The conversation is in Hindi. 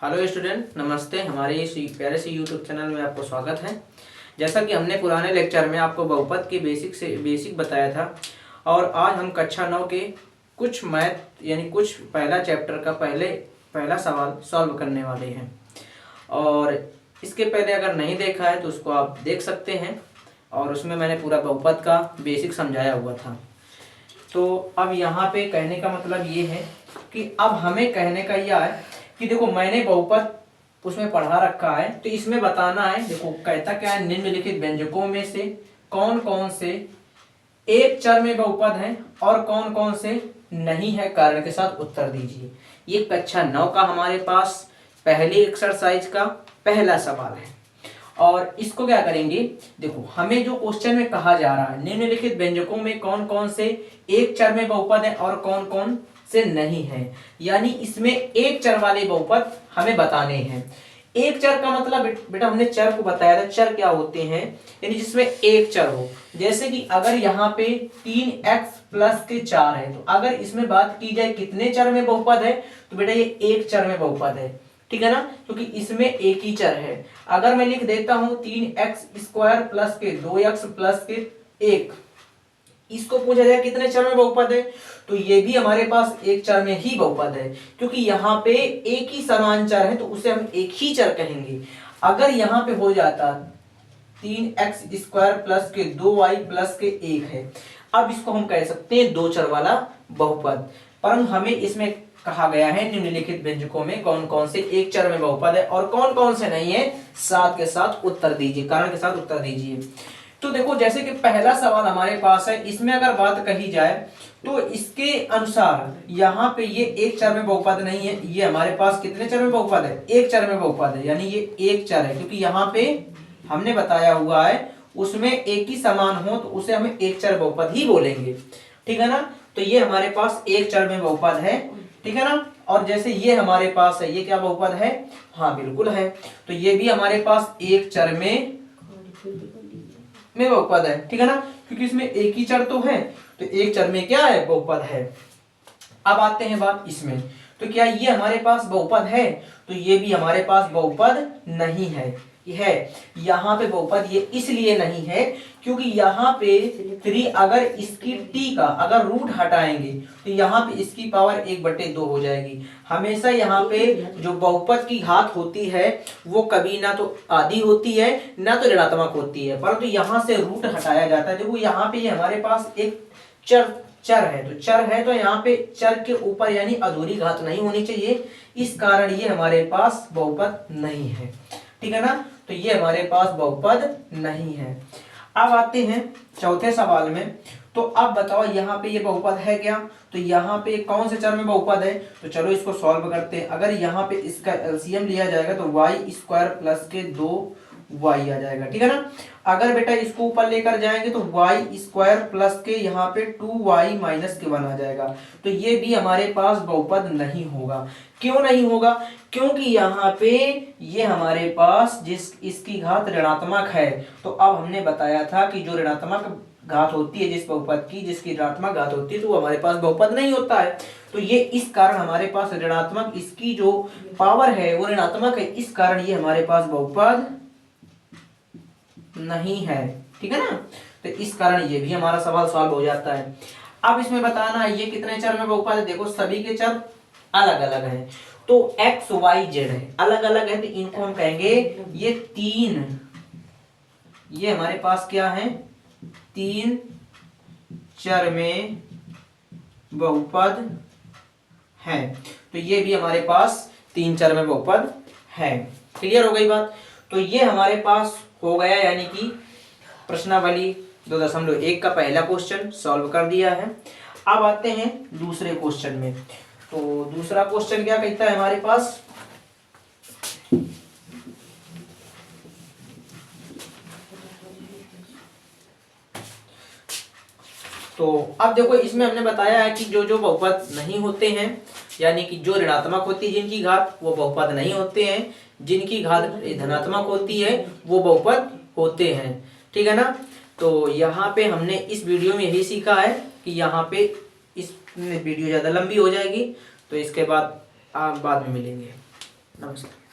हेलो स्टूडेंट, नमस्ते। हमारे इस प्यारे से यूट्यूब चैनल में आपको स्वागत है। जैसा कि हमने पुराने लेक्चर में आपको बहुपद के बेसिक बताया था, और आज हम कक्षा 9 के कुछ मैथ यानी कुछ पहला चैप्टर का पहला सवाल सॉल्व करने वाले हैं। और इसके पहले अगर नहीं देखा है तो उसको आप देख सकते हैं, और उसमें मैंने पूरा बहुपद का बेसिक समझाया हुआ था। तो अब यहाँ पे कहने का मतलब ये है कि अब हमें कहने का यह है कि देखो, मैंने बहुपद उसमें पढ़ा रखा है, तो इसमें बताना है। देखो कहता क्या है, निम्नलिखित व्यंजकों में से कौन कौन से एक चर में बहुपद हैं और कौन कौन से नहीं है, कारण के साथ उत्तर दीजिए। ये कक्षा 9 का हमारे पास पहली एक्सरसाइज का पहला सवाल है। और इसको क्या करेंगे, देखो हमें जो क्वेश्चन में कहा जा रहा है, निम्नलिखित व्यंजकों में कौन कौन से एक चर में बहुपद है और कौन कौन से नहीं है, यानी इसमें एक चर वाले बहुपद हमें बताने हैं। एक चर का मतलब बेटा हमने चर को बताया था, चर क्या होते हैं, यानी जिसमें एक चर हो। जैसे कि अगर यहाँ पे 3x प्लस के 4 है, तो अगर इसमें बात की जाए कितने चर में बहुपद है, तो बेटा ये एक चर में बहुपद है, ठीक है ना, क्योंकि इसमें एक ही चर है। अगर मैं लिख देता हूं 3x² प्लस के 2x प्लस के 1, इसको पूछा जाए कितने चर में बहुपद है, तो ये भी हमारे पास एक चर में ही बहुपद है, क्योंकि यहाँ पे एक ही समान चर है तो उसे हम एक ही चर कहेंगे। अगर यहाँ पे हो जाता 3x² प्लस के 2y प्लस के 1 है, अब इसको हम कह सकते हैं दो चर वाला बहुपद। परंतु हमें इसमें कहा गया है निम्नलिखित व्यंजकों में कौन कौन से एक चर में बहुपद है और कौन कौन से नहीं है, साथ के साथ उत्तर दीजिए, कारण के साथ उत्तर दीजिए। तो देखो, जैसे कि पहला सवाल हमारे पास है, इसमें अगर बात कही जाए तो इसके अनुसार यहाँ पे ये एक चर में बहुपद नहीं है। ये हमारे पास कितने चर में बहुपद है, एक चर में बहुपद है, यानी ये एक चर है, क्योंकि यहाँ पे हमने बताया हुआ है उसमें एक ही समान हो तो उसे हमें एक चर बहुपद ही बोलेंगे, ठीक है ना। तो ये हमारे पास एक चर में बहुपद है, ठीक है ना। और जैसे ये हमारे पास है, ये क्या बहुपद है, हाँ बिल्कुल है। तो ये भी हमारे पास एक चर में बहुपद है, ठीक है ना, क्योंकि इसमें एक ही चर तो है, तो एक चर में क्या है, बहुपद है। अब आते हैं बात इसमें, तो क्या ये हमारे पास बहुपद है, तो ये भी हमारे पास बहुपद नहीं है। यहाँ पे बहुपद ये इसलिए नहीं है क्योंकि यहाँ पे 3 अगर इसकी t का अगर रूट हटाएंगे तो यहाँ पे इसकी पावर 1/2 हो जाएगी। हमेशा यहाँ पे जो बहुपद की घात होती है वो कभी ना तो आधी होती है ना तो ऋणात्मक होती है, परंतु यहाँ से रूट हटाया जाता है। देखो यहाँ पे हमारे पास एक चर है, तो चर है तो यहाँ पे चर के ऊपर यानी अधूरी घात नहीं होनी चाहिए, इस कारण ये हमारे पास बहुपद नहीं है, ठीक है ना। तो ये हमारे पास बहुपद नहीं है। अब आते हैं चौथे सवाल में। तो अब बताओ यहाँ पे ये बहुपद है क्या, तो यहाँ पे कौन से चर में बहुपद है, तो चलो इसको सॉल्व करते हैं। अगर यहाँ पे इसका एलसीएम लिया जाएगा तो y² प्लस के 2y आ जाएगा, ठीक है ना। अगर बेटा इसको ऊपर लेकर जाएंगे तो y² प्लस के यहाँ पे 2y माइनस के 1 आ जाएगा, तो ये भी हमारे पास बहुपद नहीं होगा। क्यों नहीं होगा, क्योंकि यहाँ पे ये हमारे पास इसकी घात ऋणात्मक है। तो अब हमने बताया था कि जो ऋणात्मक घात होती है जिस बहुपद की, जिसकी ऋणात्मक घात होती है, तो हमारे पास बहुपद नहीं होता है। तो ये इस कारण हमारे पास ऋणात्मक, इसकी जो पावर है वो ऋणात्मक है, इस कारण ये हमारे पास बहुपद नहीं है, ठीक है ना। तो इस कारण ये भी हमारा सवाल सॉल्व हो जाता है। अब इसमें बताना है ये कितने चर में बहुपद है। देखो सभी के चर अलग अलग हैं, तो x y z है, अलग अलग है, तो इनको हम कहेंगे ये 3, ये हमारे पास क्या है, 3 चर में बहुपद है, तो ये भी हमारे पास 3 चर में बहुपद है। क्लियर हो गई बात। तो ये हमारे पास हो गया, यानी कि प्रश्नावली 2.1 का पहला क्वेश्चन सॉल्व कर दिया है। अब आते हैं दूसरे क्वेश्चन में। तो दूसरा क्वेश्चन क्या कहता है हमारे पास, तो अब देखो इसमें हमने बताया है कि जो जो बहुपद नहीं होते हैं, यानी कि जो ऋणात्मक होती है जिनकी घात, वो बहुपद नहीं होते हैं, जिनकी घात धनात्मक होती है वो बहुपद होते हैं, ठीक है ना। तो यहाँ पे हमने इस वीडियो में यही सीखा है कि यहाँ पे इस वीडियो ज़्यादा लंबी हो जाएगी, तो इसके बाद आप बाद में मिलेंगे। नमस्ते।